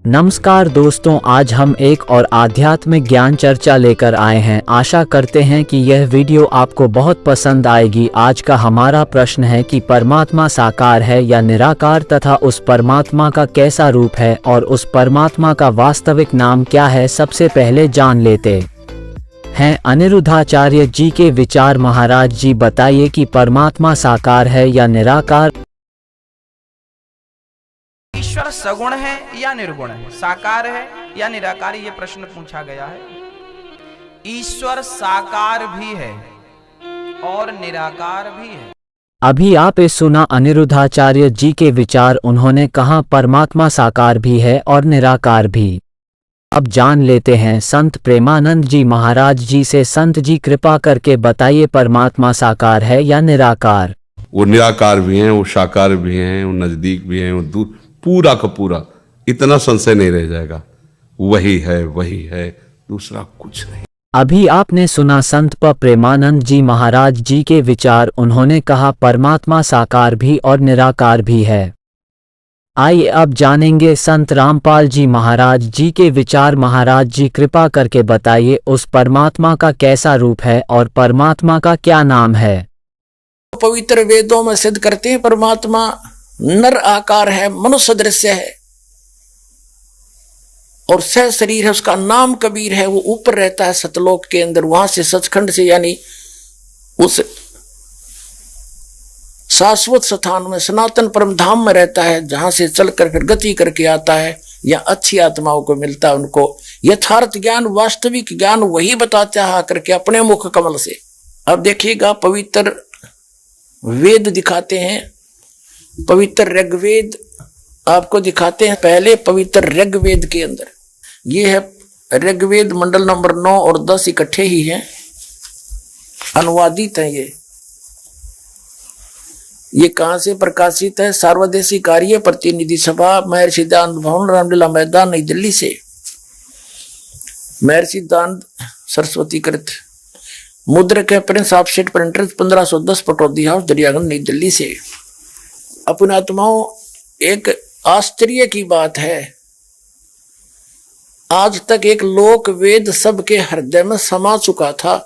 नमस्कार दोस्तों, आज हम एक और आध्यात्मिक ज्ञान चर्चा लेकर आए हैं। आशा करते हैं कि यह वीडियो आपको बहुत पसंद आएगी। आज का हमारा प्रश्न है कि परमात्मा साकार है या निराकार, तथा उस परमात्मा का कैसा रूप है और उस परमात्मा का वास्तविक नाम क्या है। सबसे पहले जान लेते हैं अनिरुद्धाचार्य जी के विचार। महाराज जी बताइए कि परमात्मा साकार है या निराकार। ईश्वर सगुण है या निर्गुण है, साकार है या निराकार, ये प्रश्न पूछा गया है। ईश्वर साकार भी है और निराकार भी है। अभी आपने सुना अनिरुद्धाचार्य जी के विचार। उन्होंने कहा परमात्मा साकार भी है और निराकार भी। अब जान लेते हैं संत प्रेमानंद जी महाराज जी से। संत जी कृपा करके बताइए, परमात्मा साकार है या निराकार। वो निराकार भी हैं, वो साकार भी हैं, वो नजदीक भी हैं, वो दूर, पूरा का पूरा। इतना संशय नहीं रह जाएगा, वही है, दूसरा कुछ नहीं। अभी आपने सुना संत प्रेमानंद जी महाराज जी के विचार। उन्होंने कहा परमात्मा साकार भी और निराकार भी है। आइए अब जानेंगे संत रामपाल जी महाराज जी के विचार। महाराज जी कृपा करके बताइए, उस परमात्मा का कैसा रूप है और परमात्मा का क्या नाम है। पवित्र वेदों में सिद्ध करते हैं परमात्मा नर आकार है, मनुष्य दृश्य है और सह शरीर है। उसका नाम कबीर है। वो ऊपर रहता है सतलोक के अंदर, वहां से सचखंड से यानी उस शाश्वत स्थान में सनातन परम धाम में रहता है, जहां से चलकर फिर गति करके आता है। या अच्छी आत्माओं को मिलता है, उनको यथार्थ ज्ञान, वास्तविक ज्ञान वही बताता है आकर के अपने मुख कमल से। अब देखिएगा, पवित्र वेद दिखाते हैं। पवित्र ऋग्वेद आपको दिखाते हैं। पहले पवित्र ऋग्वेद के अंदर ये है ऋग्वेद मंडल नंबर 9 और 10 इकट्ठे ही हैं, अनुवादित हैं। ये कहां से प्रकाशित है? सार्वदेशिक कार्य प्रतिनिधि सभा, महर्षि दयानंद भवन, रामलीला मैदान, नई दिल्ली से। महर्षि दयानंद सरस्वती कृत, मुद्रक है Prince offset printer, 1510 Pataudi house, Daryaganj, नई दिल्ली से। अपने आत्माओं, एक आश्चर्य की बात है, आज तक एक लोक वेद सबके हृदय में समा चुका था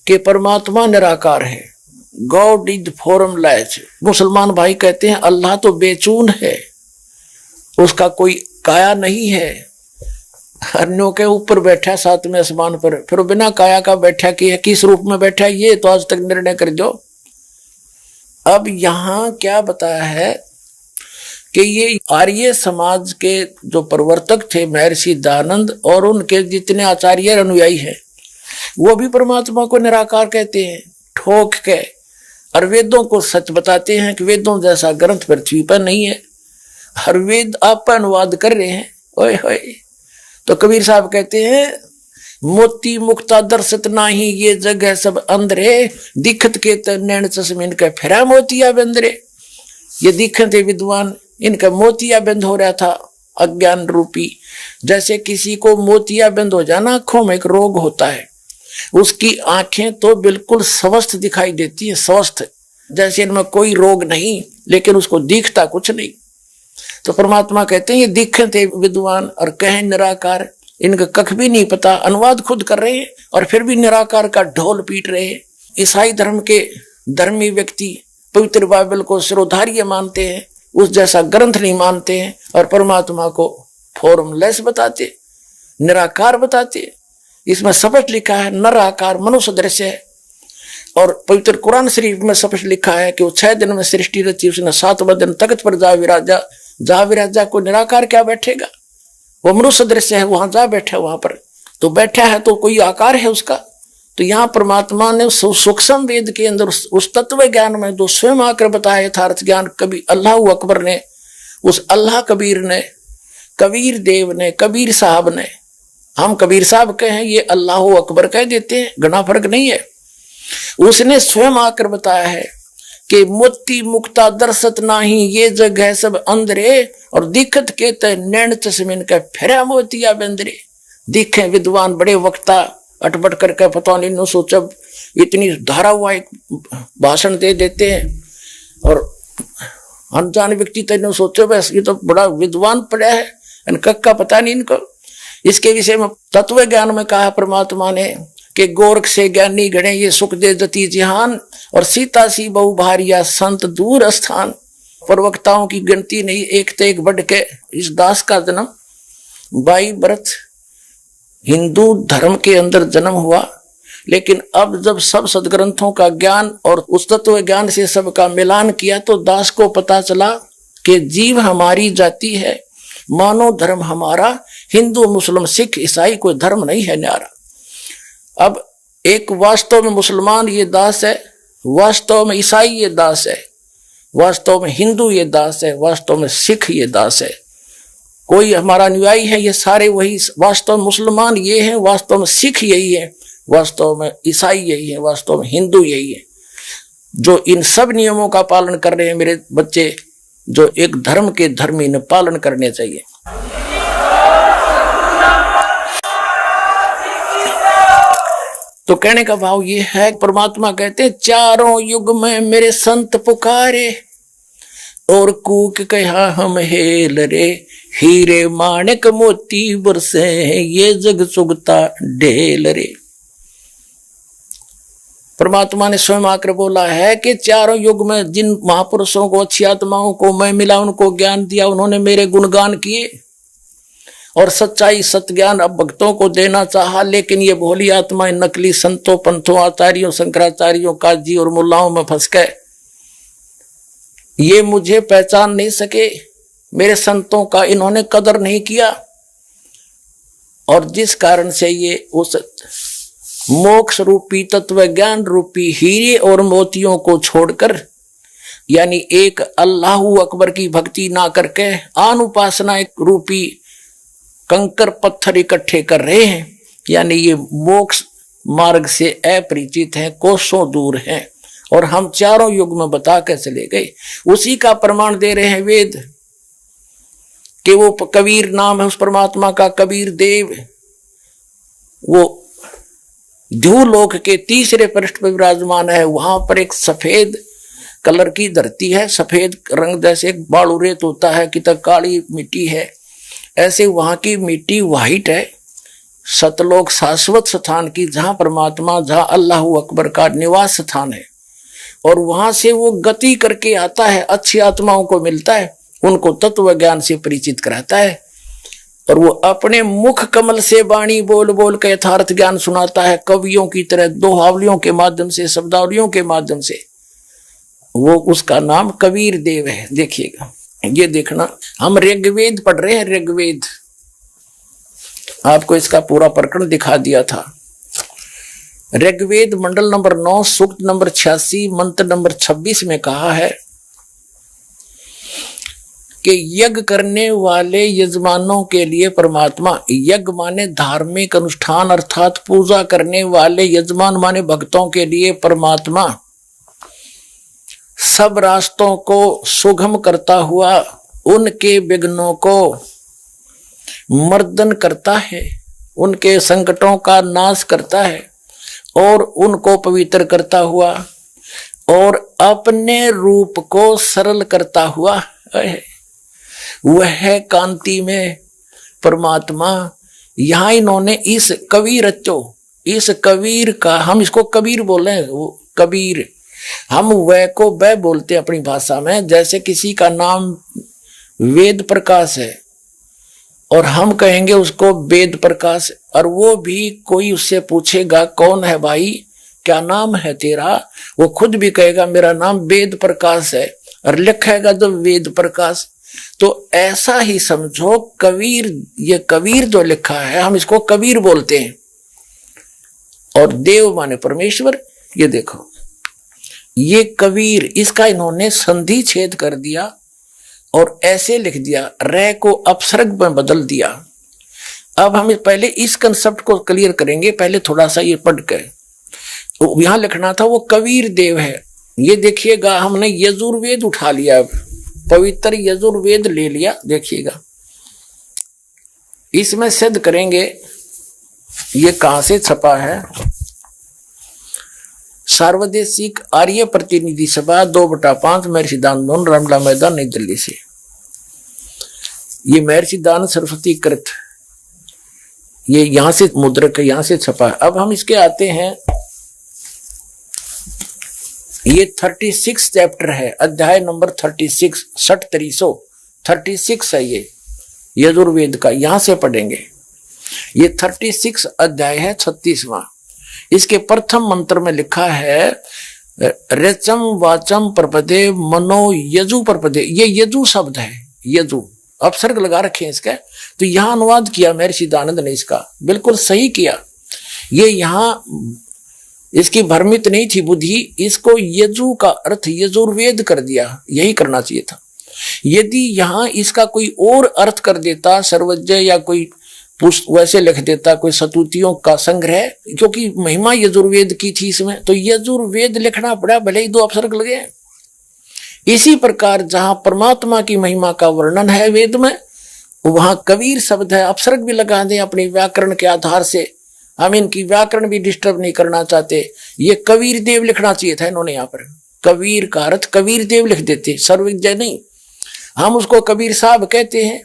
कि परमात्मा निराकार है। God is formless. मुसलमान भाई कहते हैं अल्लाह तो बेचून है, उसका कोई काया नहीं है। हरनों के ऊपर बैठा सातवें आसमान पर, फिर बिना काया का बैठा कि किस रूप में बैठा, ये तो आज तक निर्णय कर दो। अब यहां क्या बताया है कि ये आर्य समाज के जो प्रवर्तक थे महर्षि दयानंद और उनके जितने आचार्य अनुयायी हैं, वो भी परमात्मा को निराकार कहते हैं ठोक के, और वेदों को सच बताते हैं कि वेदों जैसा ग्रंथ पृथ्वी पर नहीं है। हर वेद आप पर अनुवाद कर रहे हैं। ओए होए, तो कबीर साहब कहते हैं मोती मुक्ता दर्शत नाही, ये जगह सब अंधरे, दिखत के नैन चश्मिन के फिरा मोतिया बंदरे। ये दिखत विद्वान, इनका मोतिया बंद हो रहा था अज्ञान रूपी। जैसे किसी को मोतिया बंद हो जाना, आंखों में एक रोग होता है, उसकी आंखें तो बिल्कुल स्वस्थ दिखाई देती है, स्वस्थ, जैसे इनमें कोई रोग नहीं, लेकिन उसको दिखता कुछ नहीं। तो परमात्मा कहते हैं ये दिखते विद्वान और कहें निराकार, इनका कख भी नहीं पता, अनुवाद खुद कर रहे हैं और फिर भी निराकार का ढोल पीट रहे हैं। ईसाई धर्म के धर्मी व्यक्ति पवित्र बाइबल को सिरोधार्य मानते हैं, उस जैसा ग्रंथ नहीं मानते हैं, और परमात्मा को फॉर्मलेस बताते, निराकार बताते। इसमें स्पष्ट लिखा है नराकार, मनुष्य दृश्य है। और पवित्र कुरान शरीफ में स्पष्ट लिखा है कि वो 6 दिन में सृष्टि रची, उसने 7वें दिन तख्त पर जा विराजा। जा विराजा को निराकार क्या बैठेगा? वो मनुष्य दृश्य है, वहां जा बैठा, वहां पर तो बैठा है, तो कोई आकार है उसका। तो यहाँ परमात्मा ने सूक्ष्म वेद के अंदर उस तत्व ज्ञान में जो स्वयं आकर बताया यथार्थ ज्ञान, कभी अल्लाह अकबर ने, उस अल्लाह कबीर ने, कबीर देव ने, कबीर साहब ने, हम कबीर साहब कहें, ये अल्लाह अकबर कह देते हैं, घना फर्क नहीं है। उसने स्वयं आकर बताया है कि मोती मुक्ता दर्शत नाही, ये जगह सब अंधरे, और दिखत के नैन चश्मिन के फिरा मोतिया बंदरे। दिखे विद्वान बड़े वक्ता अटपट करके पता नहीं सोचब इतनी धारा हुआ एक भाषण दे देते हैं, और अनजान व्यक्ति तो सोचो बस ये तो बड़ा विद्वान पड़ा है, कक्का पता नहीं इनको। इसके विषय में तत्व ज्ञान में कहा परमात्मा ने कि गोरख से ज्ञानी गणे ये सुख दे जति जिहान, और सीता सी बहु भारिया संत दूर स्थान। प्रवक्ताओं की गिनती नहीं, एक तो एक बढ़ के। इस दास का जन्म 22 वर्ष हिंदू धर्म के अंदर जन्म हुआ, लेकिन अब जब सब सदग्रंथों का ज्ञान और उस तत्व ज्ञान से सबका मिलान किया तो दास को पता चला कि जीव हमारी जाति है, मानव धर्म हमारा हिंदू मुस्लिम सिख ईसाई कोई धर्म नहीं है न्यारा। अब एक वास्तव में मुसलमान ये दास है, वास्तव में ईसाई ये दास है, वास्तव में हिंदू ये दास है, वास्तव में सिख ये दास है, कोई हमारा अनुयायी है, ये सारे वही। वास्तव में मुसलमान ये है, वास्तव में सिख यही है, वास्तव में ईसाई यही है, वास्तव में हिंदू यही है। जो इन सब नियमों का पालन कर रहे हैं मेरे बच्चे, जो एक धर्म के धर्मी ने पालन करने चाहिए। तो कहने का भाव ये है, परमात्मा कहते हैं चारों युग में मेरे संत पुकारे, और कूक कहा हम हेल रे, हीरे माणिक मोती बरसे ये जग सुगता ढेल रे। परमात्मा ने स्वयं आकर बोला है कि चारों युग में जिन महापुरुषों को, अच्छी आत्माओं को मैं मिला, उनको ज्ञान दिया, उन्होंने मेरे गुणगान किए और सच्चाई सत्य ज्ञान अब भक्तों को देना चाहा, लेकिन ये भोली आत्माएं नकली संतों पंथों आचार्यों शंकराचार्यों काजी और मुल्लाओं में फंस गए। ये मुझे पहचान नहीं सके, मेरे संतों का इन्होंने कदर नहीं किया, और जिस कारण से ये उस मोक्ष रूपी तत्व ज्ञान रूपी हीरे और मोतियों को छोड़कर, यानी एक अल्लाहू अकबर की भक्ति ना करके अनुपासना रूपी कंकर पत्थर इकट्ठे कर रहे हैं, यानी ये मोक्ष मार्ग से अपरिचित हैं, कोसों दूर हैं। और हम चारों युग में बता के चले गए, उसी का प्रमाण दे रहे हैं वेद कि वो कबीर नाम है उस परमात्मा का, कबीर देव, वो ध्रुवलोक के तीसरे पृष्ठ पर विराजमान है। वहां पर एक सफेद कलर की धरती है, सफेद रंग जैसे बालू रेत होता है कि तक काली मिट्टी है, ऐसे वहां की मिट्टी वाइट है। सतलोक शाश्वत स्थान की, जहां परमात्मा, जहां अल्लाह अकबर का निवास स्थान है, और वहां से वो गति करके आता है, अच्छी आत्माओं को मिलता है, उनको तत्व ज्ञान से परिचित कराता है, और वो अपने मुख कमल से वाणी बोल बोल के यथार्थ ज्ञान सुनाता है, कवियों की तरह दोहावलियों के माध्यम से, शब्दावलियों के माध्यम से। वो उसका नाम कबीर देव है। देखिएगा, ये देखना, हम ऋग्वेद पढ़ रहे हैं, ऋग्वेद आपको इसका पूरा प्रकरण दिखा दिया था। ऋग्वेद मंडल नंबर 9 सूक्त नंबर 86 मंत्र नंबर 26 में कहा है कि यज्ञ करने वाले यजमानों के लिए परमात्मा, यज्ञ माने धार्मिक अनुष्ठान अर्थात पूजा करने वाले यजमान माने भक्तों के लिए परमात्मा सब रास्तों को सुगम करता हुआ उनके विघ्नों को मर्दन करता है, उनके संकटों का नाश करता है, और उनको पवित्र करता हुआ और अपने रूप को सरल करता हुआ वह कांति में परमात्मा। यहां इन्होंने इस कबीर रचो, इस कबीर का, हम इसको कबीर बोले, वो कबीर, हम वह को वह बोलते हैं अपनी भाषा में। जैसे किसी का नाम वेद प्रकाश है और हम कहेंगे उसको वेद प्रकाश, और वो भी कोई उससे पूछेगा कौन है भाई, क्या नाम है तेरा, वो खुद भी कहेगा मेरा नाम वेद प्रकाश है, और लिखेगा तो वेद प्रकाश। तो ऐसा ही समझो कबीर, ये कबीर जो लिखा है हम इसको कबीर बोलते हैं, और देव माने परमेश्वर। ये देखो, ये कबीर, इसका इन्होंने संधि छेद कर दिया और ऐसे लिख दिया, रे को अपसर्ग में बदल दिया। अब हम पहले इस कंसेप्ट को क्लियर करेंगे, पहले थोड़ा सा ये पढ़ के। तो यहां लिखना था वो कबीर देव है। ये देखिएगा, हमने यजुर्वेद उठा लिया, अब पवित्र यजुर्वेद ले लिया। देखिएगा, इसमें सिद्ध करेंगे ये कहां से छपा है। सार्वदेशिक आर्य प्रतिनिधि सभा 2/5 मेरे सिद्धांत भवन, रामला मैदान, नई दिल्ली से। ये महर्षि दयानंद सरस्वती कृत, ये यहां से मुद्रक, यहां से छपा है। अब हम इसके आते हैं, ये 36 चैप्टर है, अध्याय नंबर 36, 36 है ये यजुर्वेद का, यहां से पढ़ेंगे। ये 36 अध्याय है, 36वां। इसके प्रथम मंत्र में लिखा है रेचम वाचम प्रपदे मनो यजु प्रपदे। ये यजु शब्द है, यजु अपसर्ग लगा रखे हैं इसके। तो यहां अनुवाद किया महर्षि दयानंद ने, इसका बिल्कुल सही किया। ये यहां इसकी भ्रमित नहीं थी बुद्धि, इसको यजु का अर्थ यजुर्वेद कर दिया, यही करना चाहिए था। यदि यहां इसका कोई और अर्थ कर देता, सर्वज्ञ या कोई वैसे लिख देता, कोई सतुतियों का संग्रह, क्योंकि महिमा यजुर्वेद की थी इसमें, तो यजुर्वेद लिखना पड़ा, भले ही 2 अपसर्ग लगे। इसी प्रकार जहां परमात्मा की महिमा का वर्णन है वेद में, वहां कबीर शब्द है, अपसर्ग भी लगा दें अपने व्याकरण के आधार से। हम इनकी व्याकरण भी डिस्टर्ब नहीं करना चाहते। ये कबीर देव लिखना चाहिए था इन्होंने, यहाँ पर कबीर का अर्थ कबीर देव लिख देते, सर्वज्ञ नहीं। हम उसको कबीर साहब कहते हैं,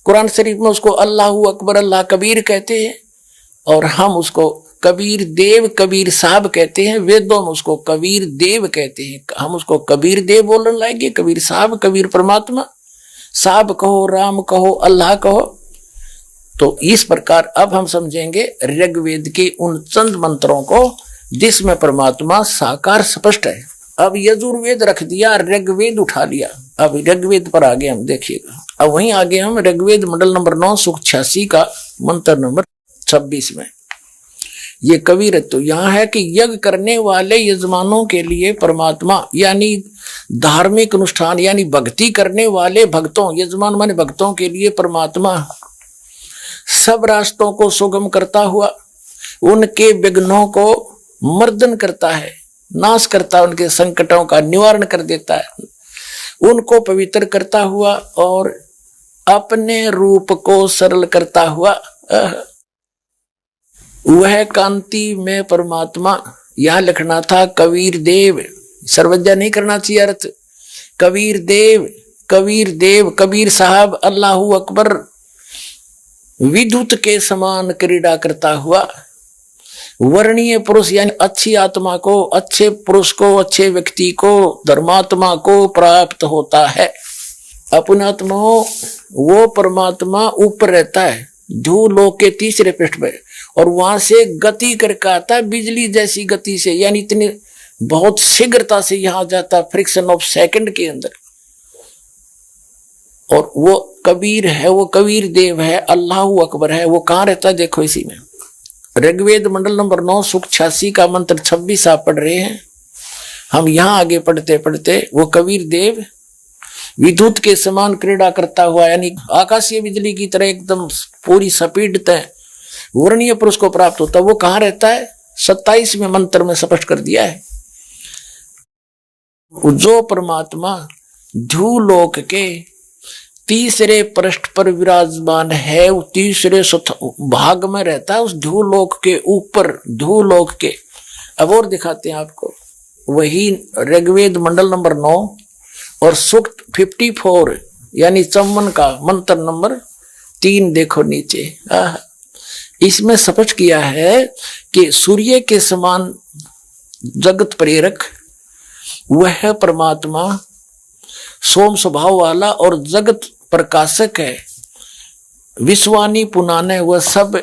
कुरान शरीफ में उसको अल्लाहू अकबर अल्लाह कबीर कहते हैं, और हम उसको कबीर देव कबीर साहब कहते हैं। वेदों में उसको कबीर देव कहते हैं, हम उसको कबीर देव बोलने लाएंगे, कबीर साहब, कबीर परमात्मा, साहब कहो, राम कहो, अल्लाह कहो। तो इस प्रकार अब हम समझेंगे ऋग्वेद के उन चंद मंत्रों को जिसमें परमात्मा साकार स्पष्ट है। अब यजुर्वेद रख दिया, ऋग्वेद उठा लिया। अब ऋग्वेद पर आगे हम देखिएगा। अब वहीं आगे हम ऋग्वेद मंडल नंबर 9 सूक्त 86 का मंत्र नंबर 26 में ये कबीर तो यहाँ है कि यज्ञ करने वाले यजमानों के लिए परमात्मा, यानी धार्मिक अनुष्ठान यानी भक्ति करने वाले भक्तों, यजमान माने भक्तों के लिए परमात्मा सब रास्तों को सुगम करता हुआ उनके विघ्नों को मर्दन करता है, नाश करता है, उनके संकटों का निवारण कर देता है, उनको पवित्र करता हुआ और अपने रूप को सरल करता हुआ वह कांति में परमात्मा। यहां लिखना था कबीर देव, सर्वज्ञ नहीं करना चाहिए अर्थ। कबीर देव, कबीर देव, कबीर साहब, अल्लाहू अकबर, विद्युत के समान क्रीड़ा करता हुआ वर्णीय पुरुष यानी अच्छी आत्मा को, अच्छे पुरुष को, अच्छे व्यक्ति को, धर्मात्मा को प्राप्त होता है। अपने आत्मा वो परमात्मा ऊपर रहता है धूलोक के 3रे पृष्ठ पे, और वहां से गति करके आता है बिजली जैसी गति से, यानी इतनी बहुत शीघ्रता से यहां जाता, फ्रिक्शन ऑफ सेकंड के अंदर। और वो कबीर है, वो कबीर देव है, अल्लाहू अकबर है। वो कहां रहता है देखो इसी में, ऋग्वेद मंडल नंबर 9 सूक्त 86 का मंत्र 26 आप पढ़ रहे हैं। हम यहां आगे पढ़ते पढ़ते वो कबीर देव विद्युत के समान क्रीड़ा करता हुआ, यानी आकाशीय बिजली की तरह एकदम पूरी स्पीड तय वर्णीय पुरुष को प्राप्त होता। वो कहां रहता है 27वें मंत्र में स्पष्ट कर दिया है। जो परमात्मा ध्रुलोक के 3रे पृष्ठ पर विराजमान है, वो 3रे भाग में रहता है, उस ध्रुलोक के ऊपर, ध्रुलोक के। अब और दिखाते हैं आपको, वही ऋग्वेद मंडल नंबर 9 और सूक्त 54 यानी चौवन का मंत्र नंबर 3 देखो नीचे। इसमें स्पष्ट किया है कि सूर्य के समान जगत प्रेरक वह परमात्मा सोम स्वभाव वाला और जगत प्रकाशक है। विश्वानी पुनाने वह सब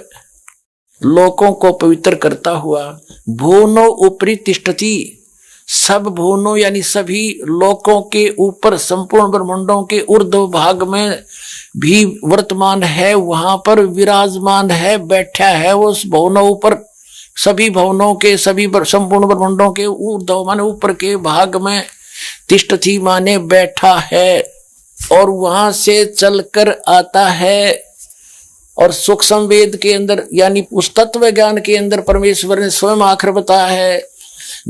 लोकों को पवित्र करता हुआ भुवनो ऊपरी तिष्ठति, सब भुवनों यानी सभी लोकों के ऊपर, संपूर्ण ब्रह्मांडों के ऊर्ध्व भाग में भी वर्तमान है, वहां पर विराजमान है, बैठा है वो उस भुवनों ऊपर, सभी भुवनों के, सभी संपूर्ण ब्रह्मांडों के ऊर्ध्व माने ऊपर के भाग में, तिष्ठति माने बैठा है, और वहां से चलकर आता है। और सूक्ष्म वेद के अंदर यानी उस तत्व ज्ञान के अंदर परमेश्वर ने स्वयं आखिर बताया है,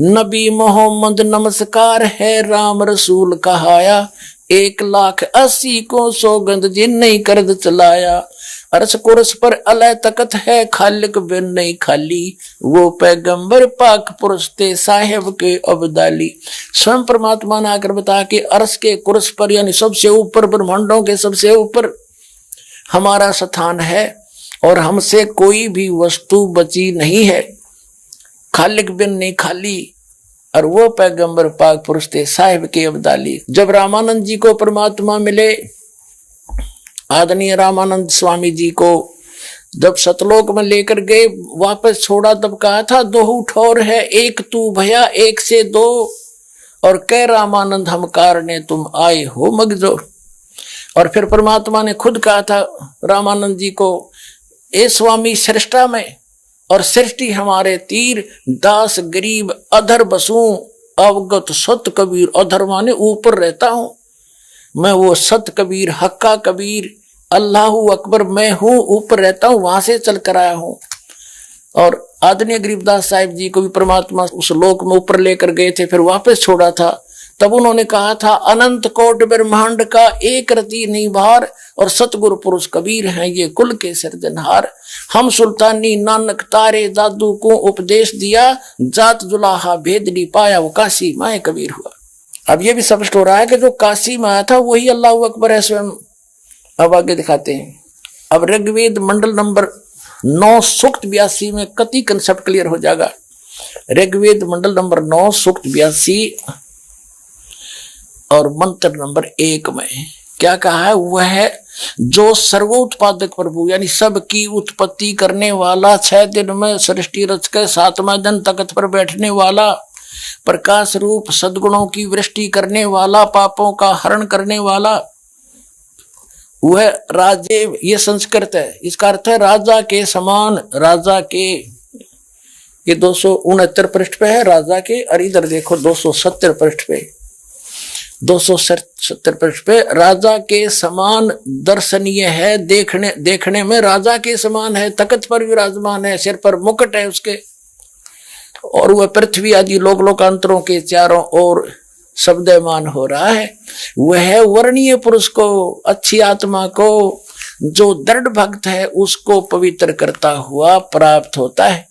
नबी मोहम्मद नमस्कार है, राम रसूल कहाया, 1,80,000 को सौगंध जिन नहीं करद चलाया, अरस कुरस पर अलय तकत है, खालिक बिन नहीं खाली, वो पैगंबर पाक पुरुष ते साहेब के अब्दाली। स्वयं परमात्मा ने आकर बता कि अरस के कुरस पर यानी सबसे ऊपर, ब्रह्मांडों के सबसे ऊपर हमारा स्थान है और हमसे कोई भी वस्तु बची नहीं है, खालिक बिन नहीं खाली। और वो पैगंबर पाक पुरुष थे साहिब के अब्दाली। जब रामानंद जी को परमात्मा मिले, आदरणीय रामानंद स्वामी जी को जब सतलोक में लेकर गए, वापस छोड़ा, तब कहा था दो ठौर है, एक तू भया एक से दो, और कह रामानंद हम कारणे तुम आए हो मगजोर। और फिर परमात्मा ने खुद कहा था रामानंद जी को, ए स्वामी सृष्टा में और सृष्टि हमारे तीर, दास गरीब अधर बसूं, अवगत सत कबीर। अधर माने ऊपर रहता हूं मैं, वो सत कबीर हक्का कबीर अल्लाहू अकबर मैं हूं, ऊपर रहता हूं, वहां से चल कर आया हूं। और आदरणीय गरीबदास साहिब जी को भी परमात्मा उस लोक में ऊपर लेकर गए थे, फिर वापस छोड़ा था। तब उन्होंने कहा था अनंत कोट ब्रह्मांड का एक रति नहीं भार, और सतगुरु पुरुष कबीर हैं ये कुल के सिरजनहार। हम सुल्तानी नानक तारे दादू को उपदेश दिया, जात जुलाहा भेद नहीं पाया, वो काशी माए कबीर हुआ। अब ये भी स्पष्ट हो रहा है कि जो काशी में आया था वही अल्लाह अकबर है स्वयं। अब आगे दिखाते हैं। अब ऋग्वेद मंडल नंबर 9 सूक्त 82 में कति कंसेप्ट क्लियर हो जाएगा। ऋग्वेद मंडल नंबर 9 सूक्त 82 और मंत्र नंबर 1 में क्या कहा है? वह है जो सर्वोत्पादक प्रभु यानी सबकी उत्पत्ति करने वाला, 6 दिन में सृष्टि रच के 7वें दिन तख्त पर बैठने वाला, प्रकाश रूप सद्गुणों की वृष्टि करने वाला, पापों का हरण करने वाला, वह राजे, ये संस्कृत है, इसका अर्थ है राजा के समान। राजा के, ये 269 पृष्ठ पे है राजा के, और इधर देखो 270 पृष्ठ पे, 270 पृष्ठ पे राजा के समान दर्शनीय है, देखने में राजा के समान है, तख्त पर विराजमान है, सिर पर मुकुट है उसके, और वह पृथ्वी आदि लोक लोकांतरों के चारों ओर शब्दमान हो रहा है। वह वर्णीय पुरुष को, अच्छी आत्मा को, जो दृढ़ भक्त है उसको पवित्र करता हुआ प्राप्त होता है।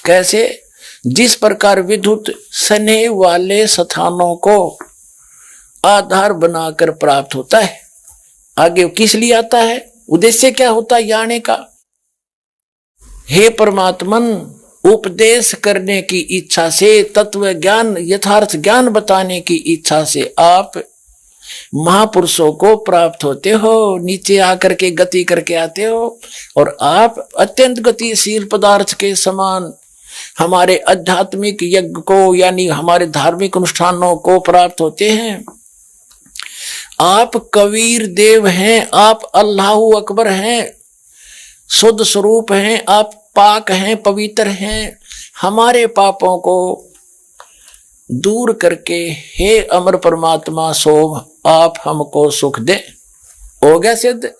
कैसे? जिस प्रकार विद्युत सने वाले स्थानों को आधार बनाकर प्राप्त होता है। आगे किस लिए आता है? उद्देश्य क्या होता है आने का? हे परमात्मन, उपदेश करने की इच्छा से, तत्व ज्ञान यथार्थ ज्ञान बताने की इच्छा से आप महापुरुषों को प्राप्त होते हो, नीचे आकर के गति करके आते हो, और आप अत्यंत गतिशील पदार्थ के समान हमारे आध्यात्मिक यज्ञ को यानी हमारे धार्मिक अनुष्ठानों को प्राप्त होते हैं। आप कबीर देव हैं, आप अल्लाहू अकबर हैं, शुद्ध स्वरूप हैं, आप पाक हैं, पवित्र हैं। हमारे पापों को दूर करके हे अमर परमात्मा सोम आप हमको सुख दे। हो गया सिद्ध।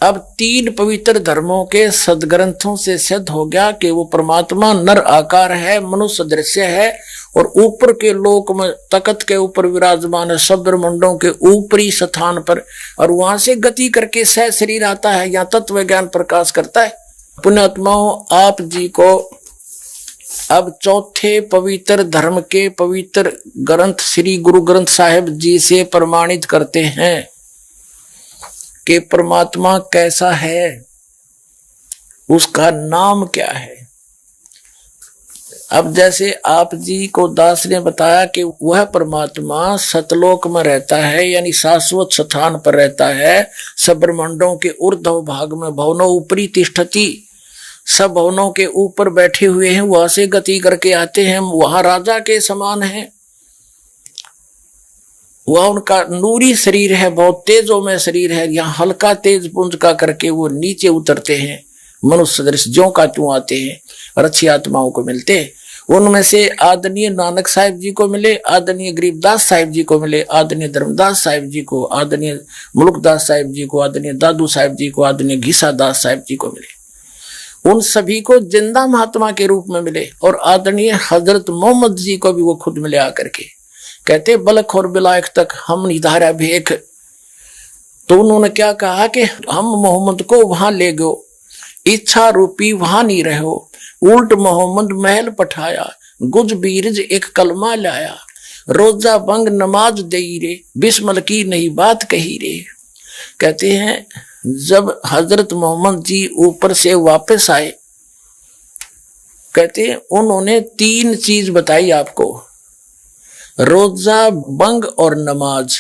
अब 3 पवित्र धर्मों के सदग्रंथों से सिद्ध हो गया कि वो परमात्मा नर आकार है, मनुष्य दृश्य है, और ऊपर के लोक में तख्त के ऊपर विराजमान है, सब ब्रह्मांडों के ऊपरी स्थान पर, और वहां से गति करके सह शरीर आता है, यहाँ तत्व ज्ञान प्रकाश करता है। पुण्यात्माओं, आप जी को अब चौथे पवित्र धर्म के पवित्र ग्रंथ श्री गुरु ग्रंथ साहिब जी से प्रमाणित करते हैं कि परमात्मा कैसा है, उसका नाम क्या है। अब जैसे आप जी को दास ने बताया कि वह परमात्मा सतलोक में रहता है यानी शाश्वत स्थान पर रहता है, सब ब्रह्मांडों के ऊर्ध्व भाग में, भवनों ऊपरी तिष्ठति, सब भवनों के ऊपर बैठे हुए हैं, वहां से गति करके आते हैं, वहां राजा के समान है। वह उनका नूरी शरीर है, बहुत तेजों में शरीर है, यहाँ हल्का तेज पुंज का करके वो नीचे उतरते हैं, मनुष्य दृश्य ज्यों का त्यों आते हैं और अच्छी आत्माओं को मिलते हैं। उनमें से आदरणीय नानक साहिब जी को मिले, आदरणीय गरीबदास साहिब जी को मिले, आदरणीय धर्मदास साहिब जी को, आदरणीय मुल्कदास साहिब जी को, आदरणीय दादू साहिब जी को, आदरणीय घीसा दास साहिब जी को मिले। उन सभी को जिंदा महात्मा के रूप में मिले, और आदरणीय हजरत मोहम्मद जी को भी वो खुद मिले आकर के। कहते बलख और बिलायक तक हम निधारा भेख। तो उन्होंने क्या कहा कि हम मोहम्मद को वहां ले गो, इच्छा रूपी वहां नहीं रहो, उल्ट मोहम्मद महल पठाया, गुज बीरज एक कलमा लाया, रोजा बंग नमाज दई रे, बिस्मल की नहीं बात कही रे। कहते हैं जब हजरत मोहम्मद जी ऊपर से वापस आए, कहते हैं उन्होंने 3 चीज बताई आपको, रोजा बंग और नमाज।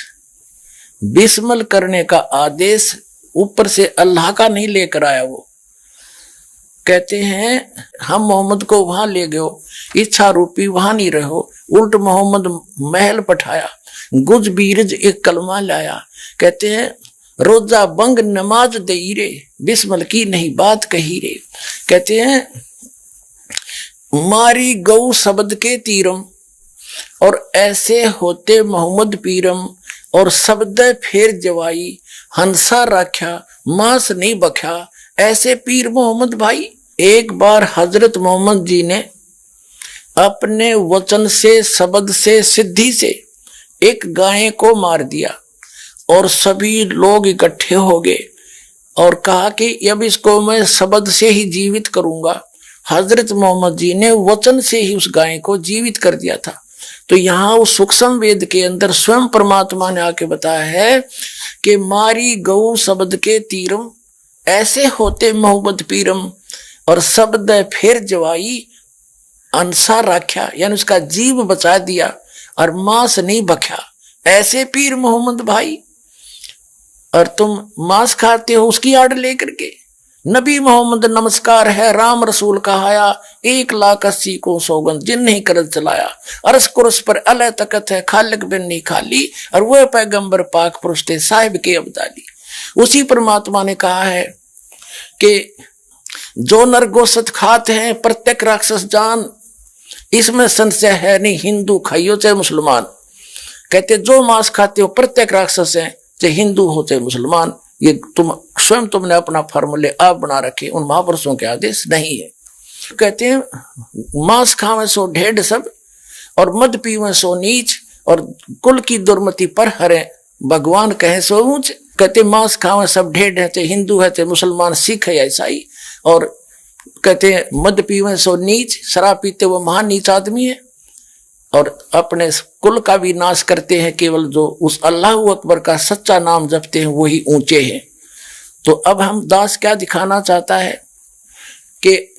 बिस्मल करने का आदेश ऊपर से अल्लाह का नहीं लेकर आया वो। कहते हैं हम मोहम्मद को वहां ले गए, इच्छा रूपी वहां नहीं रहो, उल्ट मोहम्मद महल पठाया, गुज बीरज एक कलमा लाया। कहते हैं रोजा बंग नमाज दई रे, बिस्मल की नहीं बात कही रे। कहते हैं मारी गौ शब्द के तीरम, और ऐसे होते मोहम्मद पीरम, और शब्द फेर जवाई, हंसा राख्या मांस नहीं बख्या, ऐसे पीर मोहम्मद भाई। एक बार हजरत मोहम्मद जी ने अपने वचन से, शब्द से, सिद्धि से एक गाय को मार दिया और सभी लोग इकट्ठे हो गए और कहा कि अब इसको मैं शब्द से ही जीवित करूंगा। हजरत मोहम्मद जी ने वचन से ही उस गाय को जीवित कर दिया था। तो यहाँ उस सूक्ष्म वेद के अंदर स्वयं परमात्मा ने आके बताया है कि मारी गौ शब्द के तीरम, ऐसे होते मोहम्मद पीरम, और शब्द फिर जवाई अंसा राख्या, यानी उसका जीव बचा दिया और मांस नहीं बख्या, ऐसे पीर मोहम्मद भाई। और तुम मांस खाते हो उसकी आड़ लेकर के। नबी मोहम्मद नमस्कार है, राम रसूल कहाया, 1,80,000 को सौगंध जिन नहीं करत चलाया, अरस कुरस पर अलह तकत है, खालिक बिन नहीं खाली, और वह पैगंबर पाक पुरुष थे साहिब के अब्दाली। उसी परमात्मा ने कहा है कि जो नर गोश्त खाते हैं प्रत्येक राक्षस जान, इसमें संशय है नहीं, हिंदू खाइयो चाहे मुसलमान। कहते जो मांस खाते हो प्रत्येक राक्षस है, चाहे हिंदू हो चाहे मुसलमान। ये तुम स्वयं तुमने अपना फॉर्मूले आप बना रखे, उन महापुरुषों के आदेश नहीं है। कहते हैं मांस खावे सो ढेढ़ सब, और मद पीवे सो नीच, और कुल की दुर्मति पर हरे, भगवान कहे सो ऊंच। कहते मांस खावे सब ढेढ़ है, चाहे हिंदू है चाहे मुसलमान, सिख है या ईसाई। और कहते हैं मद पीवे सो नीच, शराब पीते वो महान नीच आदमी है, और अपने कुल का भी नाश करते हैं। केवल जो उस अल्लाह अकबर का सच्चा नाम जपते हैं वही ऊंचे हैं। तो अब हम दास क्या दिखाना चाहता है कि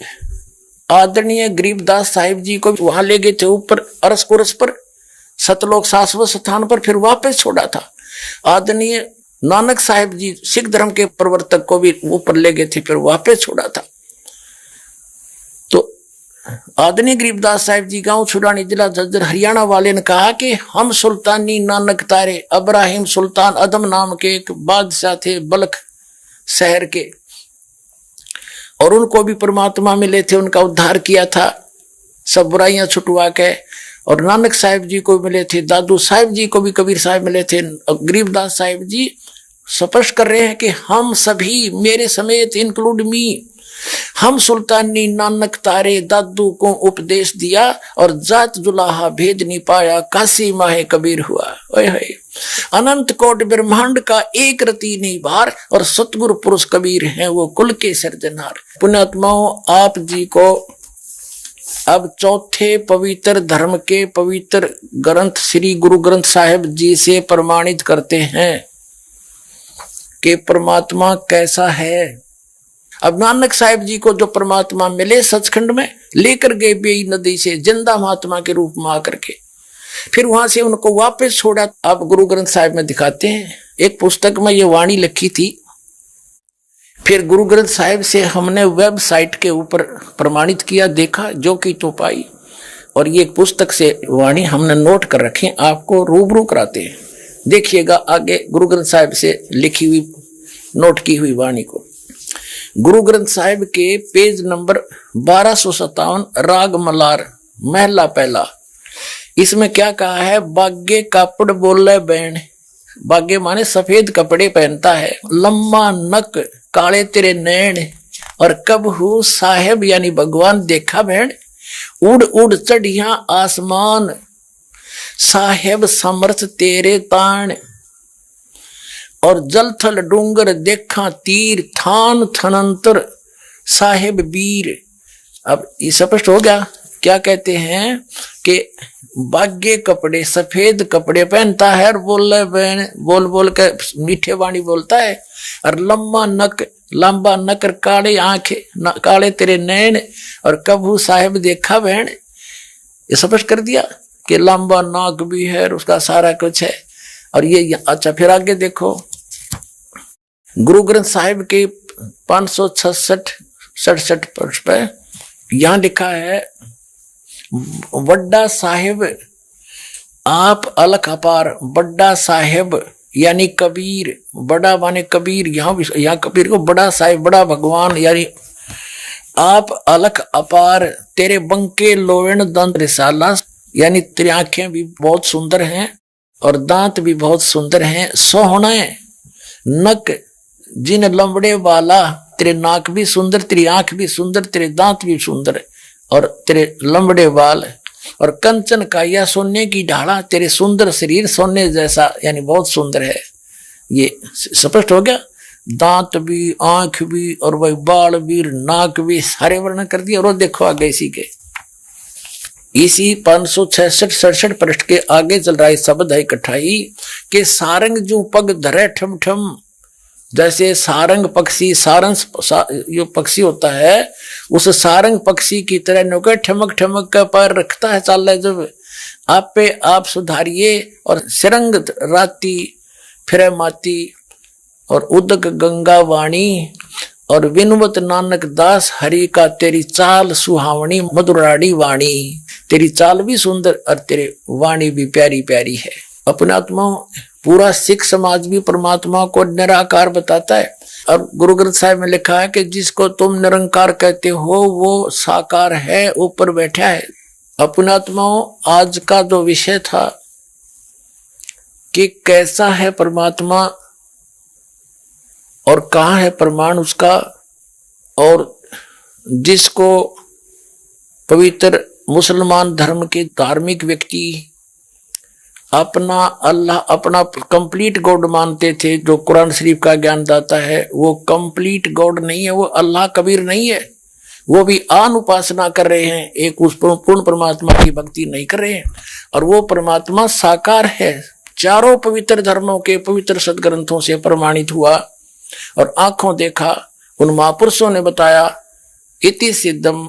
आदरणीय गरीबदास साहिब जी को वहां ले गए थे ऊपर अरस कुरस पर, सतलोक शाश्वत स्थान पर, फिर वापस छोड़ा था। आदरणीय नानक साहिब जी सिख धर्म के प्रवर्तक को भी ऊपर ले गए थे, फिर वापस छोड़ा था। तो आदरणीय गरीबदास साहिब जी गांव छुड़ानी जिला झज्जर हरियाणा वाले ने कहा कि हम सुल्तानी नानक तारे अब्राहिम सुल्तान अदम नाम के एक बादशाह थे बल्ख शहर के, और उनको भी परमात्मा मिले थे, उनका उद्धार किया था सब बुराइयां छुटवा के। और नानक साहिब जी को मिले थे, दादू साहिब जी को भी कबीर साहिब मिले थे। गरीबदास साहिब जी स्पष्ट कर रहे हैं कि हम सभी, मेरे समेत इंक्लूड मी, हम सुल्तानी नानक तारे दादू को उपदेश दिया, और जात जुलाहा भेद नहीं पाया, काशी माहे कबीर हुआ। ओए होए, अनंत कोट ब्रह्मांड का एक रति नहीं भार, और सतगुरु पुरुष कबीर हैं वो कुल के सिरजनहार। पुण्यात्माओं, आप जी को अब चौथे पवित्र धर्म के पवित्र ग्रंथ श्री गुरु ग्रंथ साहिब जी से प्रमाणित करते हैं कि परमात्मा कैसा है। अब नानक साहिब जी को जो परमात्मा मिले सचखंड में, लेकर गए बेई नदी से जिंदा महात्मा के रूप में आकर के, फिर वहां से उनको वापस छोड़ा। अब गुरु ग्रंथ साहिब में दिखाते हैं, एक पुस्तक में ये वाणी लिखी थी, फिर गुरु ग्रंथ साहिब से हमने वेबसाइट के ऊपर प्रमाणित किया, देखा जो कि तो पाई, और ये पुस्तक से वाणी हमने नोट कर रखी, आपको रूबरू कराते हैं। देखिएगा आगे गुरु ग्रंथ साहिब से लिखी हुई नोट की हुई वाणी को। गुरु ग्रंथ साहिब के पेज नंबर 1257, राग मलार, महला पहला। इसमें क्या कहा है, बागे कापड़ बोले बैण, बागे माने सफेद कपड़े पहनता है, लम्बा नक काले तेरे नैन, और कब हु साहेब यानी भगवान देखा बैण, उड़ उड़ चढ़िया आसमान, साहेब समर्थ तेरे तान, और जल थल डूंगर देखा तीर, थान थनंतर साहेब वीर। अब ये स्पष्ट हो गया क्या कहते हैं कि बागे कपड़े सफेद कपड़े पहनता है और बोल बोल के मीठे वाणी बोलता है, और लंबा नक काले आंखें काले तेरे नैन, और कबू साहेब देखा बहन। ये स्पष्ट कर दिया कि लंबा नाक भी है और उसका सारा कुछ है। और ये अच्छा फिर आगे देखो, गुरु ग्रंथ साहिब के 567 पृष्ठ पे यहां लिखा है, वड्डा साहिब आप अलख अपार। बड़ा साहिब यानी कबीर, बड़ा माने कबीर, यहाँ कबीर को बड़ा साहिब बड़ा भगवान, यानी आप अलख अपार तेरे बंके लोवेण दंत रिसाला, यानी तेरी आंखें भी बहुत सुंदर हैं और दांत भी बहुत सुंदर हैं। सोहने नक जिन लंबड़े वाला, तेरे नाक भी सुंदर, तेरी आंख भी सुंदर, तेरे दांत भी सुंदर और तेरे लंबड़े बाल, और कंचन काया सोने की ढाला, तेरे सुंदर शरीर सोने जैसा, यानी बहुत सुंदर है। ये स्पष्ट हो गया, दांत भी आंख भी और वही बाल भी नाक भी सारे वर्णन कर दिया। और देखो आगे इसी 566 पृष्ठ के आगे चल रहा है शब्द है इकट्ठाई के सारंग जो पग धरे ठम ठम, जैसे सारंग पक्षी जो पक्षी होता है उस सारंग पक्षी की तरह नौकर ठमक ठमक का पैर रखता है, चाल है जब आप पे आप सुधारिए। और सिरंग राती फिर माती और उदक गंगा वाणी, और विनवत नानक दास हरि का तेरी चाल सुहावनी मधुराड़ी वाणी, तेरी चाल भी सुंदर और तेरे वाणी भी प्यारी प्यारी है। अपने आत्मा पूरा सिख समाज भी परमात्मा को निराकार बताता है। और गुरु ग्रंथ साहिब में लिखा है कि जिसको तुम निरंकार कहते हो वो साकार है, ऊपर बैठा है। अपने आत्माओं, आज का जो विषय था कि कैसा है परमात्मा और कहाँ है प्रमाण उसका, और जिसको पवित्र मुसलमान धर्म के धार्मिक व्यक्ति अपना अल्लाह अपना कंप्लीट गॉड मानते थे, जो कुरान शरीफ का ज्ञान दाता है, वो कंप्लीट गॉड नहीं है, वो अल्लाह कबीर नहीं है, वो भी आन उपासना कर रहे हैं, एक उस पूर्ण परमात्मा की भक्ति नहीं कर रहे हैं। और वो परमात्मा साकार है, चारों पवित्र धर्मों के पवित्र सदग्रंथों से प्रमाणित हुआ और आंखों देखा। उन महापुरुषों ने बताया, इति सिद्धम,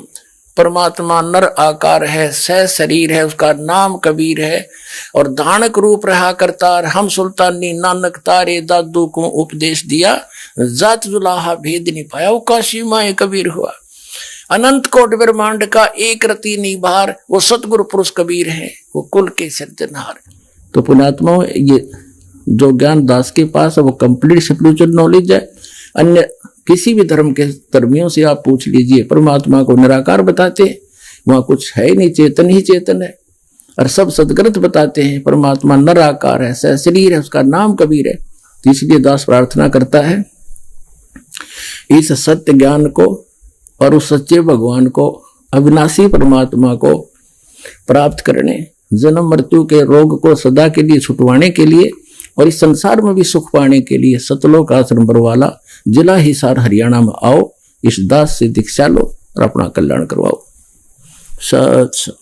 परमात्मा नर आकार है, सह शरीर है, उसका नाम कबीर है, और धानक रूप रहा करतार, हम सुल्तानी नानक तारे दादू को उपदेश दिया, जात जुलाहा भेद नहीं पाया, वो काशी माए कबीर हुआ। अनंत कोट ब्रह्मांड का एक रति निभार, वो सतगुरु पुरुष कबीर है, वो कुल के सिरजनहार। तो पुण्यात्मा, ये जो ज्ञान दास के पास है वो कंप्लीट स्पिरिचुअल नॉलेज है। अन्य किसी भी धर्म के धर्मियों से आप पूछ लीजिए, परमात्मा को निराकार बताते हैं, वहां कुछ है नहीं, चेतन ही चेतन है। और सब सदग्रंथ बताते हैं परमात्मा निराकार है, सह शरीर है, उसका नाम कबीर है। तो इसलिए दास प्रार्थना करता है इस सत्य ज्ञान को और उस सच्चे भगवान को, अविनाशी परमात्मा को प्राप्त करने, जन्म मृत्यु के रोग को सदा के लिए छुटवाने के लिए और इस संसार में भी सुख पाने के लिए सतलोक आश्रम बरवाला जिला हिसार हरियाणा में आओ, इस दास से दीक्षा लो और अपना कल्याण करवाओ। सत